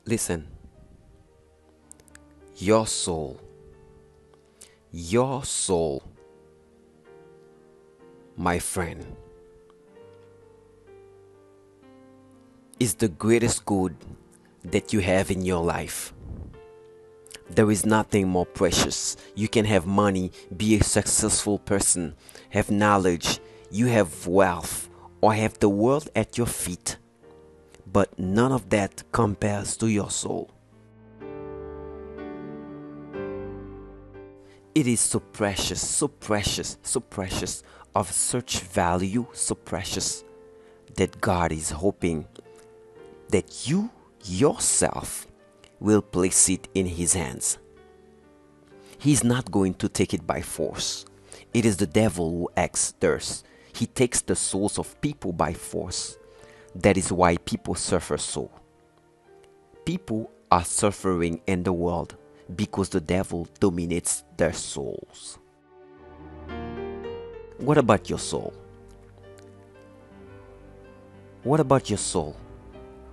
Listen, your soul, your soul, my friend, is the greatest good that you have in your life. There is nothing more precious. You can have money, be a successful person, have knowledge, you have wealth, or have the world at your feet. But none of that compares to your soul. It is so precious, so precious, so precious, of such value, so precious, that God is hoping that you yourself will place it in His hands. He's not going to take it by force. It is the devil who acts thus. He takes the souls of people by force. That is why people suffer so. People are suffering in the world because the devil dominates their souls. What about your soul? What about your soul?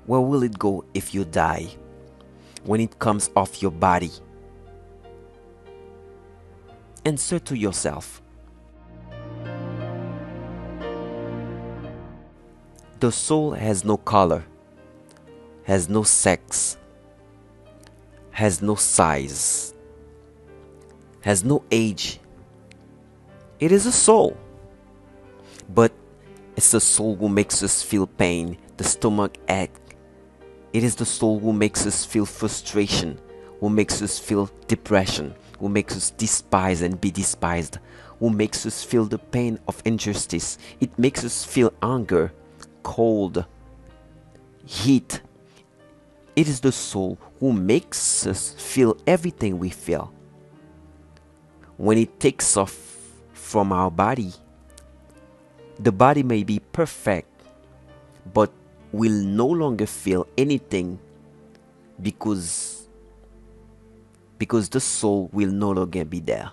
Where will it go if you die? When it comes off your body? Answer to yourself. The soul has no color, has no sex, has no size, has no age. It is a soul. But it's the soul who makes us feel pain, the stomach ache. It is the soul who makes us feel frustration, who makes us feel depression, who makes us despise and be despised, who makes us feel the pain of injustice. It makes us feel anger, cold, heat. It is the soul who makes us feel everything we feel. When it takes off from our body, the body may be perfect, but will no longer feel anything because the soul will no longer be there.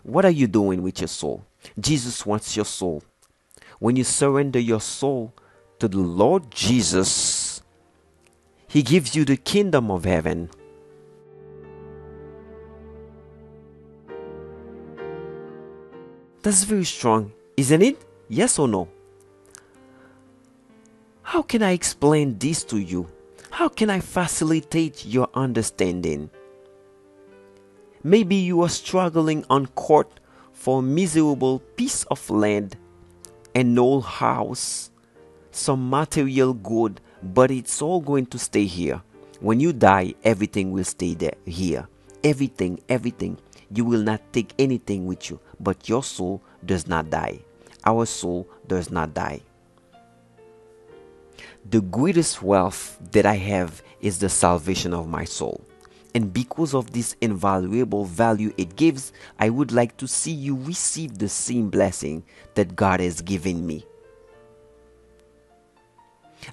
What are you doing with your soul? Jesus wants your soul. When you surrender your soul to the Lord Jesus, He gives you the kingdom of heaven. That's very strong, isn't it? Yes or no? How can I explain this to you? How can I facilitate your understanding? Maybe you are struggling on court for a miserable piece of land, an old house, some material good, but it's all going to stay here. When you die, everything will stay there, here. Everything. You will not take anything with you, but your soul does not die. Our soul does not die. The greatest wealth that I have is the salvation of my soul. And because of this invaluable value it gives, I would like to see you receive the same blessing that God has given me.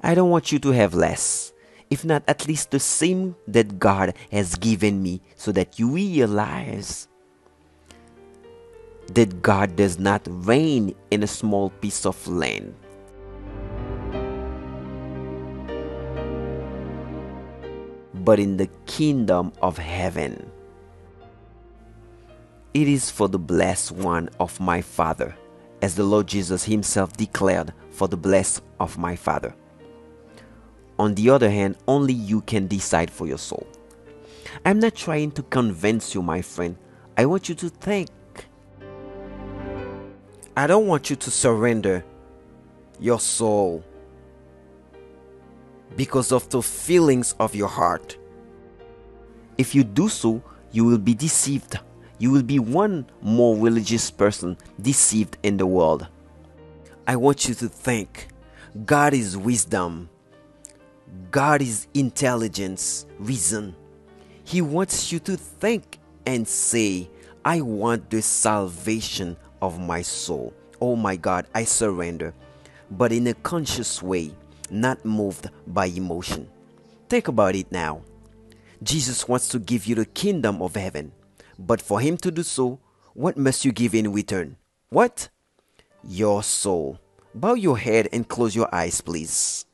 I don't want you to have less, if not at least the same that God has given me, so that you realize that God does not reign in a small piece of land. But in the kingdom of heaven. It is for the blessed one of my Father, as the Lord Jesus Himself declared, for the blessed of my Father. On the other hand, only you can decide for your soul. I'm not trying to convince you, my friend. I want you to think. I don't want you to surrender your soul because of the feelings of your heart. If you do so, you will be deceived. You will be one more religious person deceived in the world. I want you to think. God is wisdom. God is intelligence, reason. He wants you to think and say, I want the salvation of my soul. Oh my God, I surrender. But in a conscious way, not moved by emotion. Think about it now. Jesus wants to give you the kingdom of heaven. But for Him to do so, what must you give in return? What? Your soul. Bow your head and close your eyes, please.